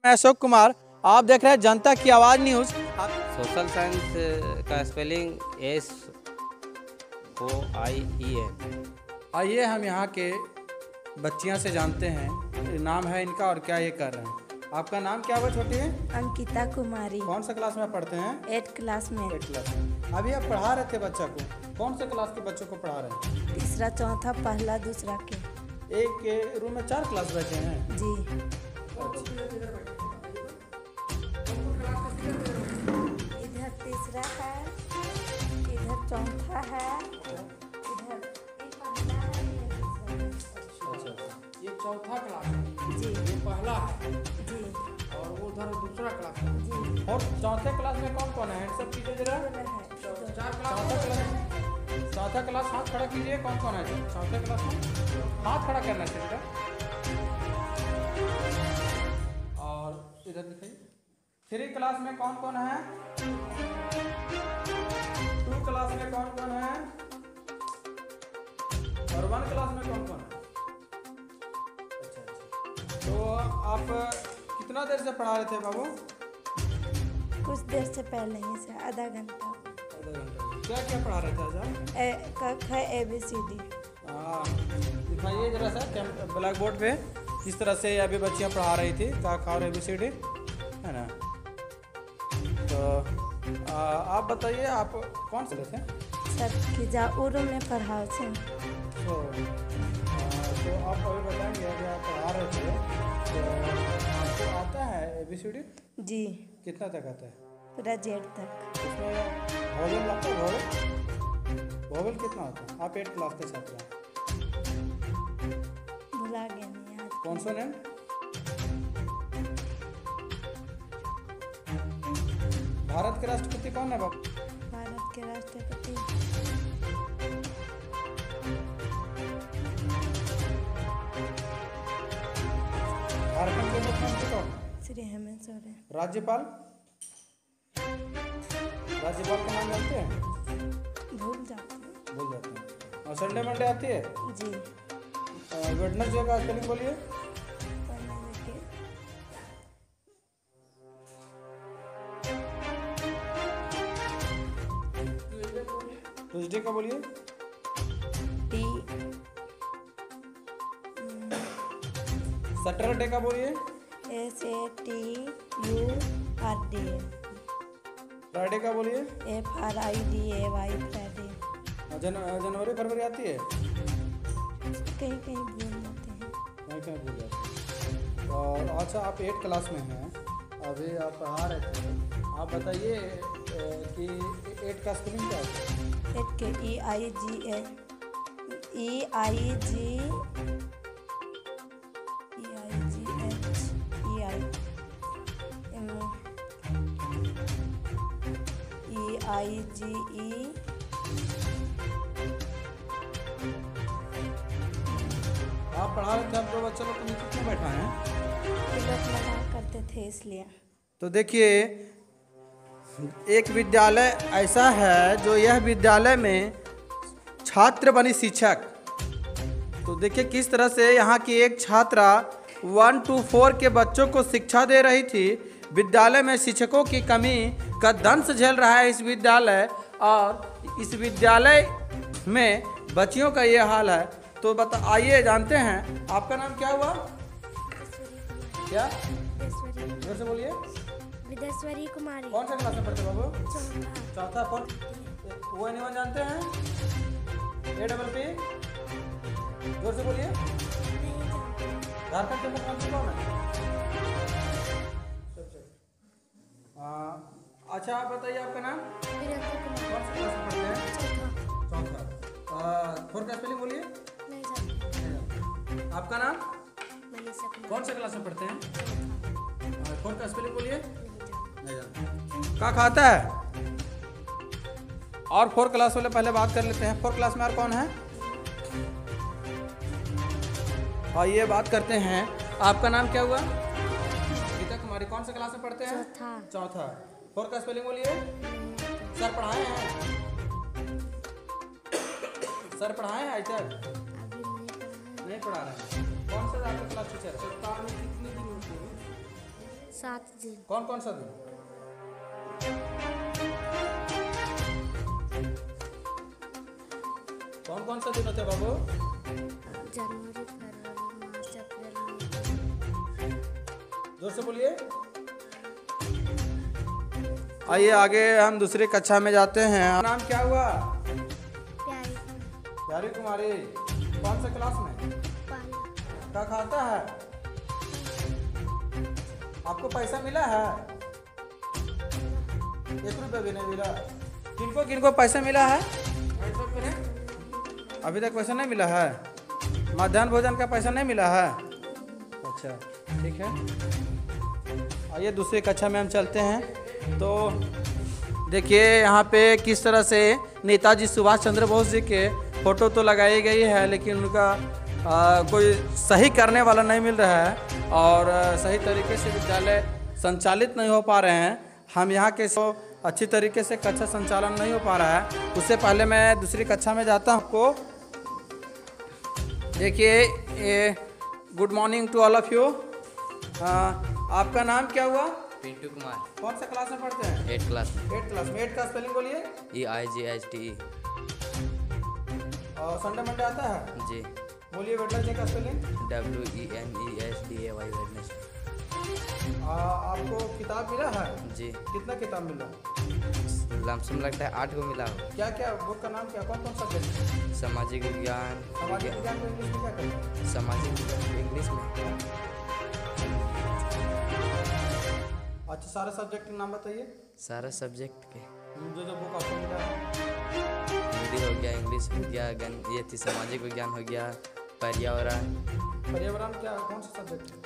मैं अशोक कुमार, आप देख रहे हैं जनता की आवाज़ न्यूज़। सोशल साइंस का स्पेलिंग SOIEN। आइए हम यहाँ के बच्चियाँ से जानते हैं नाम है इनका और क्या ये कर रहे हैं। आपका नाम क्या हुआ छोटी है? अंकिता कुमारी। कौन सा क्लास में पढ़ते हैं? 8th क्लास में। 8th क्लास में। अभी आप पढ़ा रहे थे बच्चा को, कौन से क्लास के बच्चों को पढ़ा रहे हैं? तीसरा, चौथा, पहला, दूसरा के। एक के रूम में 4 क्लास बैठे हैं जी। इधर तीसरा है, इधर चौथा है, इधर एक पहला है, ये चौथा क्लास है, जी ये पहला है जी और वो उधर दूसरा क्लास है। जी। और चौथे क्लास में कौन कौन है? हैंडसअप कीजिए जरा। चौथा क्लास हाथ खड़ा कीजिए। कौन कौन है चौथे क्लास में? हाथ खड़ा करना चाहिए। और इधर दिखाइए। 3 क्लास में कौन कौन है? 2 क्लास में कौन कौन है? और 1 क्लास में कौन कौन है? अच्छा। तो आप कितना देर से पढ़ा रहे थे बाबू? कुछ देर से पहले ही से, आधा घंटा। आधा घंटा। क्या क्या पढ़ा रहे थे आज? क ख ABCD। दिखाइए जरा सा ब्लैक बोर्ड पे किस तरह से अभी बच्चियाँ पढ़ा रही थी का खा और ABCD, है ना। तो आप बताइए आप कौन से थे? सर की जाऊर में पढ़ाओ छे। तो आप अभी बताएंगे अभी आप पढ़ा रहे थे तो आपको आता है ABCD? जी। कितना तक आता है? पूरा Z तक। उसमें वोवेल आता है? वोवेल कितना आता है? आप 8th क्लास के छात्र हैं। भुला गए नहीं याद। कॉन्सोनेंट? भारत के राष्ट्रपति कौन है बाबू? भारत के राष्ट्रपति झारखंड के मुख्यमंत्री कौन? श्री हेमंत सोरेन। राज्यपाल? राज्यपाल का नाम जानते हैं? भूल जाते हैं। भूल जाते हैं। और संडे मंडे आती है? जी। वेडनेसडे का स्पेलिंग बोलिए। ट्यूसडे का बोलिए। T सैटरडे का बोलिए। SATURDA। फ्राइडे का बोलिए। FRIDAY Friday. जनवरी फरवरी आती है? कहीं कहीं भूल जाते हैं। कहीं कहीं भूल जाते हैं। और अच्छा आप 8th क्लास में हैं, अभी आप पढ़ा रहे थे, आप बताइए कि 8 का स्पेलिंग क्या होता है? 8 के EIGH आप पढ़ा रहे थे, आप 2 बच्चे लोग को नीचे क्यों बैठा हैं? लगा करते थे इसलिए। तो देखिए एक विद्यालय ऐसा है जो यह विद्यालय में छात्र बनी शिक्षक। तो देखिए किस तरह से यहाँ की एक छात्रा 1 to 4 के बच्चों को शिक्षा दे रही थी। विद्यालय में शिक्षकों की कमी का दंश झेल रहा है इस विद्यालय, और इस विद्यालय में बच्चियों का ये हाल है। तो आइए जानते हैं, आपका नाम क्या हुआ? क्या? जोर से बोलिए। विदेश्वरी कुमारी। कौन सा क्लास में पढ़ते बाबू? चौथा। चौथा। वो एनिमल जानते हैं? APP? जोर से बोलिए। झारखंड के मुख्यमंत्री कौन है? अच्छा आप बताइए आपका नाम? कौन सा क्लास में पढ़ते हैं? चौथा। 4 का स्पेलिंग बोलिए। आपका नाम? कौन सा क्लास में पढ़ते हैं? 4 का स्पेलिंग बोलिए। क्या खाता है? और 4 क्लास वाले पहले बात कर लेते हैं। 4 क्लास में और कौन है? और ये बात करते हैं, आपका नाम क्या हुआ? गीता कुमारी। कौन सा क्लास में पढ़ते हैं? चौथा। 4 का स्पेलिंग बोलिए। सर पढ़ाए हैं? सर पढ़ाए हैं आज तक? नहीं पढ़ा रहे हैं। कौन सा आपका क्लास टीचर है? 7 दिन। कौन कौन सा दिन? कौन कौन सा दिन होते हैं बाबू? जनवरी, फरवरी, मार्च, अप्रैल, मई। जोर से बोलिए। आइए आगे हम दूसरी कक्षा में जाते हैं। नाम क्या हुआ? प्यारी प्यारी कुमारी। कौन सा क्लास में? पानी। क्या खाता है? आपको पैसा मिला है? 1 रुपये भी नहीं मिला। किनको किनको पैसा मिला है? अभी तक पैसा नहीं मिला है। मध्याह्न भोजन का पैसा नहीं मिला है। अच्छा ठीक है। आइए दूसरी कक्षा में हम चलते हैं। तो देखिए यहाँ पे किस तरह से नेताजी सुभाष चंद्र बोस जी के फोटो तो लगाई गई है, लेकिन उनका कोई सही करने वाला नहीं मिल रहा है और सही तरीके से विद्यालय संचालित नहीं हो पा रहे हैं। हम यहाँ के अच्छी तरीके से कक्षा संचालन नहीं हो पा रहा है। उससे पहले मैं दूसरी कक्षा में जाता हूँ। आपको देखिए, good morning to all of you. आपका नाम क्या हुआ? पिंटू कुमार। कौन सा क्लास में पढ़ते हैं? 8 क्लास में। 8 क्लास में। 8 का स्पेलिंग बोलिए। EIGHTE। और संडे मंडे आता है? जी। बोलिए वेडनेसडे का स्पेलिंग। WENESDAY Wednesday. आपको किताब मिला है? जी। कितना किताब मिला? लमसम लगता है 8 को मिला हो। क्या क्या बुक का नाम क्या? कौन कौन सब्जेक्ट? सामाजिक विज्ञान। सामाजिक विज्ञान को इंग्लिश में क्या कहते हैं? सामाजिक विज्ञान को इंग्लिश में। अच्छा सारे सब्जेक्ट के नाम बताइए। सारा सब्जेक्ट के जो जो बुक आपको मिला है। हिंदी हो गया, इंग्लिश हो गया, ये थी सामाजिक विज्ञान हो गया, पर्यावरण। पर्यावरण क्या कौन सा सब्जेक्ट है?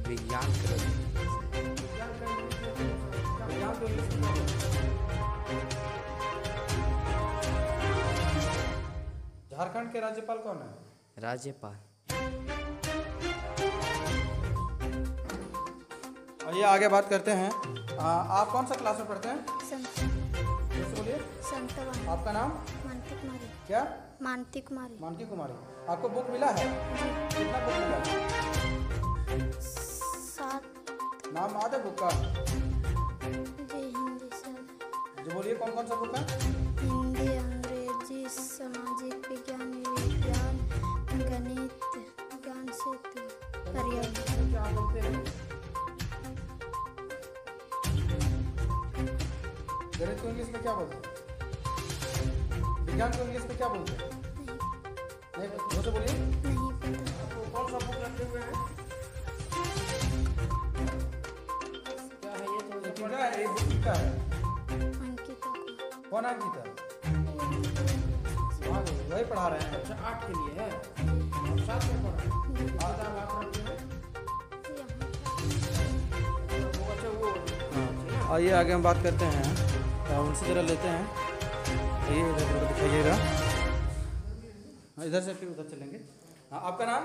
विज्ञान करो। विज्ञान तो इंग्लिश में झारखंड के राज्यपाल कौन है? राज्यपाल। आइए आगे बात करते हैं। आप कौन सा क्लास में पढ़ते हैं? बोलिए। संतवान। आपका नाम? मानती कुमारी। क्या? मानती कुमारी। मानकी कुमारी। आपको बुक मिला है? कितना बुक मिला है? 7। नाम याद है बुक का? जी हिंदी से। जो बोलिए कौन कौन सा बुक है? हिंदी, अंग्रेजी, सामाजिक विज्ञान, विज्ञान, गणित, ज्ञान क्षेत्र, पर्यावरण। क्या बोलते हैं? गणित को इंग्लिश में क्या बोलते हैं? विज्ञान को इंग्लिश में क्या बोलते हैं? नहीं वो तो बोलिए। नहीं पता। आपको कौन सा बुक रखे हुए हैं? क्या है ये? तो किसका है ये बुक? किसका है? अंकिता को। कौन अंकिता? वही पढ़ा रहे हैं। अच्छा 8 के लिए है। 7 में पढ़ा है। आज आप रखे हैं। अच्छा वो आइए आगे हम बात करते हैं। उनसे ज़रा लेते हैं। आइए इधर दिखाइएगा। इधर से फिर उधर चलेंगे। हाँ आपका नाम?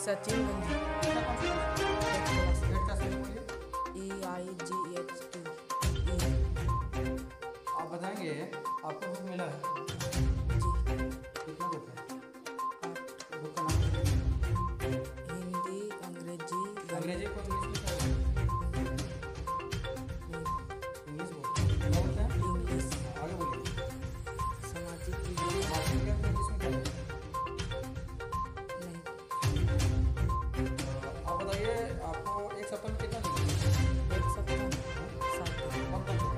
सचिन गंजी। EIGHTE। आप बताएंगे आपको बुक मिला है? कितना बुक है? बुक का नाम? हिंदी, अंग्रेजी, अंग्रेजी को इंग्लिश में क्या बोलते हैं? इंग्लिश बोलते हैं। इंग्लिश, आगे बोलिए। सामाजिक विज्ञान। सामाजिक विज्ञान को इंग्लिश में क्या बोलते हैं? नहीं। आप बताइए आपको एक सप्ताह में कितना दिन मिला? एक सप्ताह 7 दिन। कौन कौन सा?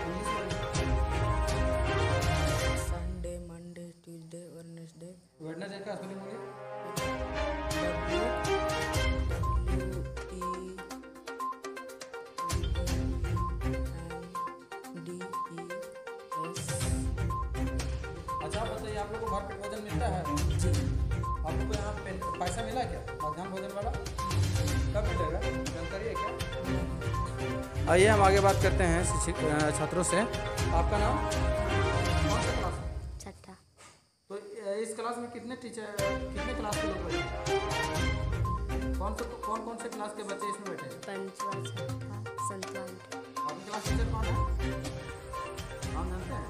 इंग्लिश में Sunday, Monday, Tuesday, Wednesday. Wednesday का स्पेलिंग बोलिए। अच्छा आप बताइए आप लोग को भरपेट भोजन मिलता है? जी। आपको यहाँ पैसा मिला क्या मध्याह्न भोजन वाला? कब मिलेगा जानकारी है क्या? आइए हम आगे बात करते हैं शिक्षक छात्रों से। आपका नाम? कौन सा क्लास है? 6ठा। तो इस क्लास में कितने क्लास के लोग बैठे हैं? कौन से क्लास के बच्चे इसमें बैठे हैं? 5वां, 6ठा, 7वां। आपकी क्लास टीचर कौन है? नाम जानते हैं?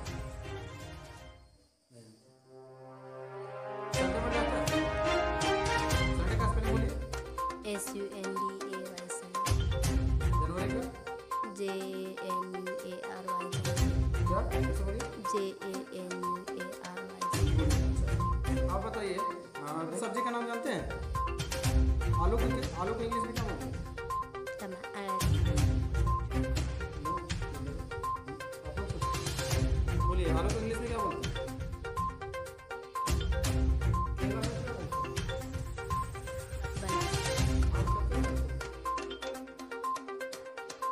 JANUARY। आप बताइए सब्जी का नाम जानते हैं? आलू को इंग्लिश में क्या बोलते हैं? बोलिए, आलू को इंग्लिश में क्या बोलते हैं?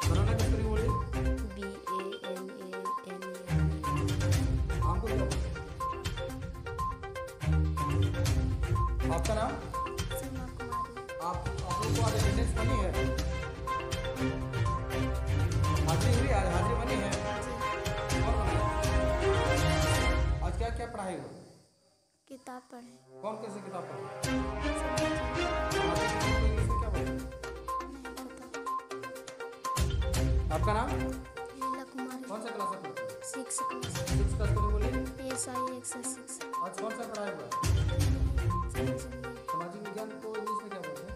बनाना किस तरह बोलिए? आम को क्या बोलते हैं? आपका नाम? आप लोग को आज अटेंडेंस बनी है? हाजिरी हुई? आज हाजिरी बनी है? और बनी? आज क्या क्या पढ़ाई हुआ? किताब पढ़े। कौन कैसी किताब पढ़ी? क्या बोलते? आपका नाम? लीला कुमारी। कौन सा क्लास में पढ़ते हैं? 6 क्लास। 6 क्लास में बोलिए। SI exercise 6। आज कौन सा पढ़ाई हुआ? सामाजिक विज्ञान को इंग्लिश में क्या बोलते हैं?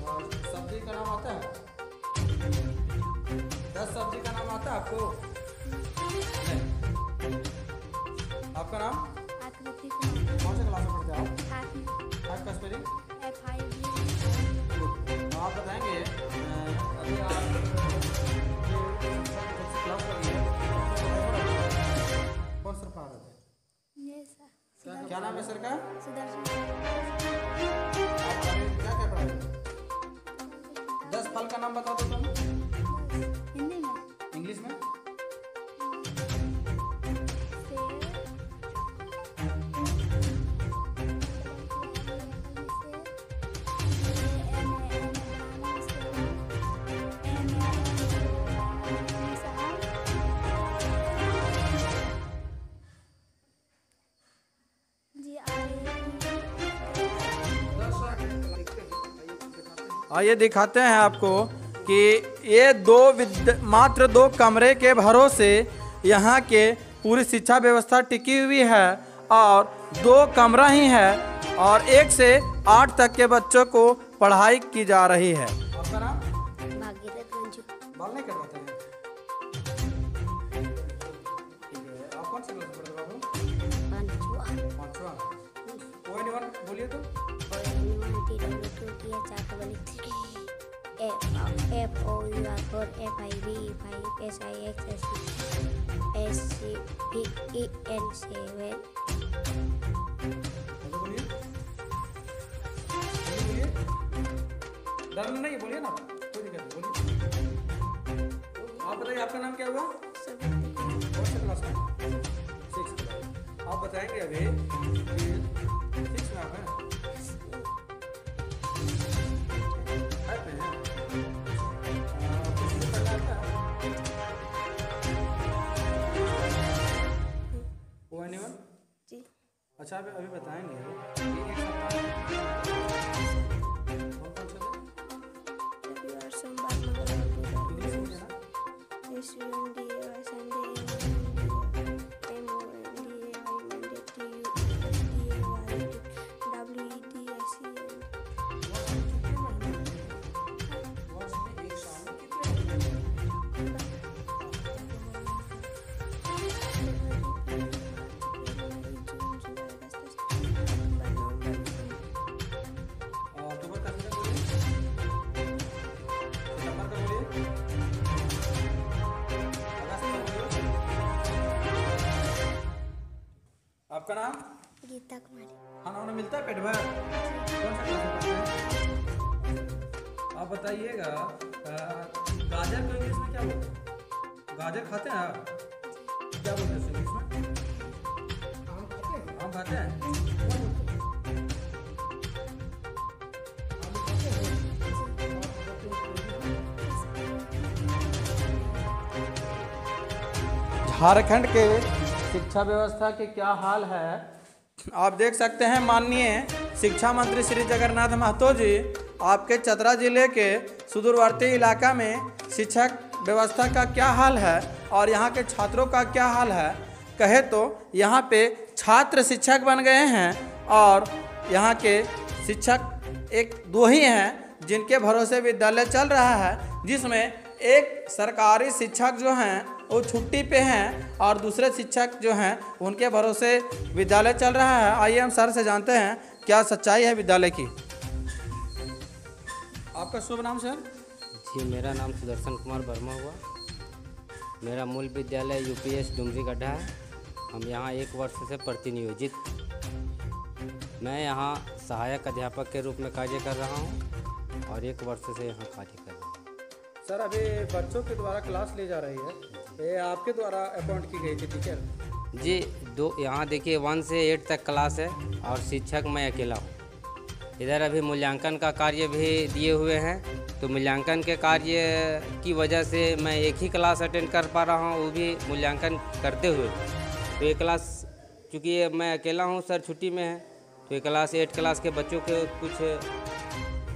और सब्जी का नाम आता है? 10 सब्जी का नाम आता है आपको? नहीं। आपका नाम? आकृति कुमार। कौन सा क्लास में पढ़ते हैं आप? 8 5 का स्पेलिंग? FIV। आप बताएंगे अभी आप क्लास करिए, कौन सर पढ़ा रहे थे? ये सर क्या नाम है सर का? सुदर्शन। आप क्या क्या पढ़ाए? 10 फल का नाम बता दो तुम हिंदी में इंग्लिश में। आइए दिखाते हैं आपको कि ये मात्र 2 कमरे के भरोसे यहाँ के पूरी शिक्षा व्यवस्था टिकी हुई है और 2 कमरा ही है और 1 से 8 तक के बच्चों को पढ़ाई की जा रही है। आपका नाम? भागीरथ गंजू। बाल नहीं कटवाते हैं? आप कौन सी क्लास में पढ़ते हो बाबू? पांचवा। ON1 बोलिए तो। FOUR 5 SIX SCPEN 7। बोलिए डरना नहीं, बोलिए ना, कोई दिक्कत नहीं, बोलिए। आप बताइए आपका नाम क्या हुआ? कौन सा क्लास में? 6 क्लास। आप बताएंगे अभी कि 6 में आप हैं? 5 में हैं? किसी से पढ़ना आता है? ON1? जी। अच्छा आप अभी बताएंगे कि एक सप्ताह कौन से दिन? रविवार, सोमवार, मंगलवार, बुधवार, इंग्लिश में देना। अक्टूबर का कितना बोलिए? सितंबर का बोलिए? अगस्त का बोलिए? आपका नाम? गीता कुमारी। खाना वाना मिलता है पेट भर? कौन सा क्लास में पढ़ते हैं? आप बताइएगा गाजर को इंग्लिश में क्या बोलते हैं? गाजर खाते हैं आप? क्या बोलते हैं इंग्लिश में? आम खाते हैं? झारखंड के शिक्षा व्यवस्था के क्या हाल है आप देख सकते हैं। माननीय शिक्षा मंत्री श्री जगन्नाथ महतो जी आपके चतरा जिले के सुदूरवर्ती इलाका में शिक्षक व्यवस्था का क्या हाल है और यहाँ के छात्रों का क्या हाल है कहे तो यहाँ पे छात्र शिक्षक बन गए हैं और यहाँ के शिक्षक 1-2 ही हैं जिनके भरोसे विद्यालय चल रहा है, जिसमें एक सरकारी शिक्षक जो हैं वो छुट्टी पे हैं और दूसरे शिक्षक जो हैं उनके भरोसे विद्यालय चल रहा है। आइए हम सर से जानते हैं क्या सच्चाई है विद्यालय की। आपका शुभ नाम सर? जी, मेरा नाम सुदर्शन कुमार वर्मा हुआ। मेरा मूल विद्यालय यूपीएस डुमरी गड्ढा है। हम यहाँ 1 वर्ष से प्रतिनियोजित। मैं यहाँ सहायक अध्यापक के रूप में कार्य कर रहा हूँ और 1 वर्ष से यहाँ कार्य कर रहा हूँ। सर अभी बच्चों के द्वारा क्लास ली जा रही है, ये आपके द्वारा अपॉइंट की गई थी टीचर? जी, यहाँ देखिए 1 से 8 तक क्लास है और शिक्षक मैं अकेला हूँ। इधर अभी मूल्यांकन का कार्य भी दिए हुए हैं, तो मूल्यांकन के कार्य की वजह से मैं एक ही क्लास अटेंड कर पा रहा हूँ, वो भी मूल्यांकन करते हुए। तो ये क्लास चूँकि मैं अकेला हूँ, सर छुट्टी में है, तो ये क्लास 8 क्लास के बच्चों के कुछ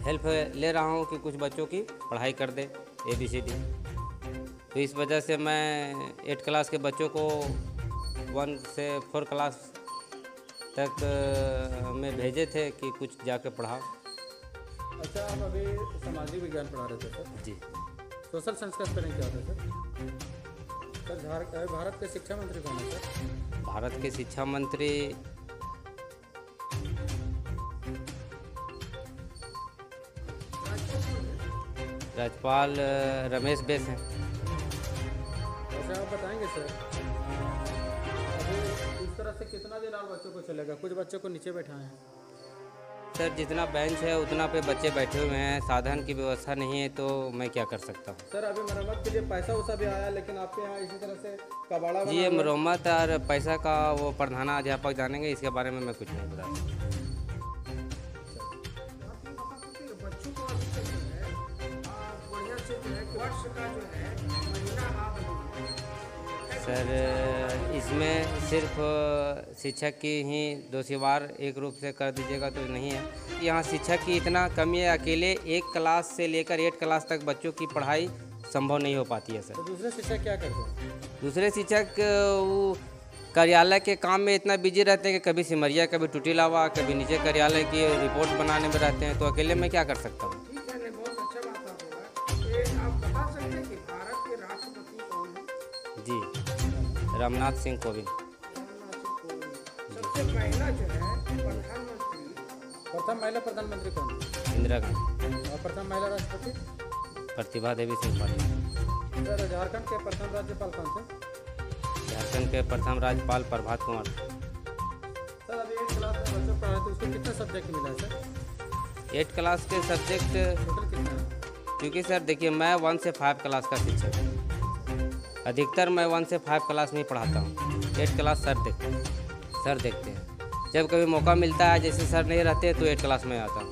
हेल्प ले रहा हूँ कि कुछ बच्चों की पढ़ाई कर दे ABCD। तो इस वजह से मैं 8 क्लास के बच्चों को 1 से 4 क्लास तक में भेजे थे कि कुछ जाके पढ़ाओ। अच्छा, आप अभी सामाजिक विज्ञान पढ़ा रहे थे सर? जी। सोशल साइंस का स्पेलिंग क्या होता है सर? सर भारत के शिक्षा मंत्री कौन है सर? भारत के शिक्षा मंत्री राज्यपाल रमेश बैस हैं। अच्छा, आप बताएंगे सर अभी इस तरह से कितना दिन और बच्चों को चलेगा? कुछ बच्चों को नीचे बैठाए हैं सर, जितना बेंच है उतना पे बच्चे बैठे हुए हैं, साधन की व्यवस्था नहीं है, तो मैं क्या कर सकता हूँ। सर अभी मरम्मत के लिए पैसा वैसा भी आया, लेकिन आपके यहाँ इसी तरह से कबाड़ा जी, ये मरम्मत और पैसा का वो प्रधानाध्यापक जानेंगे, इसके बारे में मैं कुछ नहीं बता सकता। सर, इसमें सिर्फ शिक्षक की ही दोषीवार एक रूप से कर दीजिएगा तो नहीं है। यहाँ शिक्षक की इतना कमी है, अकेले 1 क्लास से लेकर 8 क्लास तक बच्चों की पढ़ाई संभव नहीं हो पाती है सर। तो दूसरे शिक्षक क्या करते हैं? दूसरे शिक्षक वो कार्यालय के काम में इतना बिजी रहते हैं कि कभी सिमरिया, कभी टूटी लावा, कभी नीचे कार्यालय की रिपोर्ट बनाने में रहते हैं, तो अकेले मैं क्या कर सकता हूँ। जी, रामनाथ सिंह कोविंद। प्रथम महिला प्रधानमंत्री कौन? इंदिरा गांधी। और प्रथम महिला राष्ट्रपति? प्रतिभा देवी सिंह पाटिल। सर झारखंड के प्रथम राज्यपाल कौन थे? झारखंड के प्रथम राज्यपाल प्रभात कुमार। सर अभी 8 क्लास में बच्चों पढ़ाए तो उसको कितना सब्जेक्ट मिला है सर? 8 क्लास के सब्जेक्ट टोटल कितना है? क्योंकि सर देखिए, मैं 1 से 5 क्लास का शिक्षक हूँ। अधिकतर मैं 1 से 5 क्लास नहीं पढ़ाता हूँ। 8 क्लास सर देखते हैं। जब कभी मौका मिलता है, जैसे सर नहीं रहते, तो 8 क्लास में आता हूँ।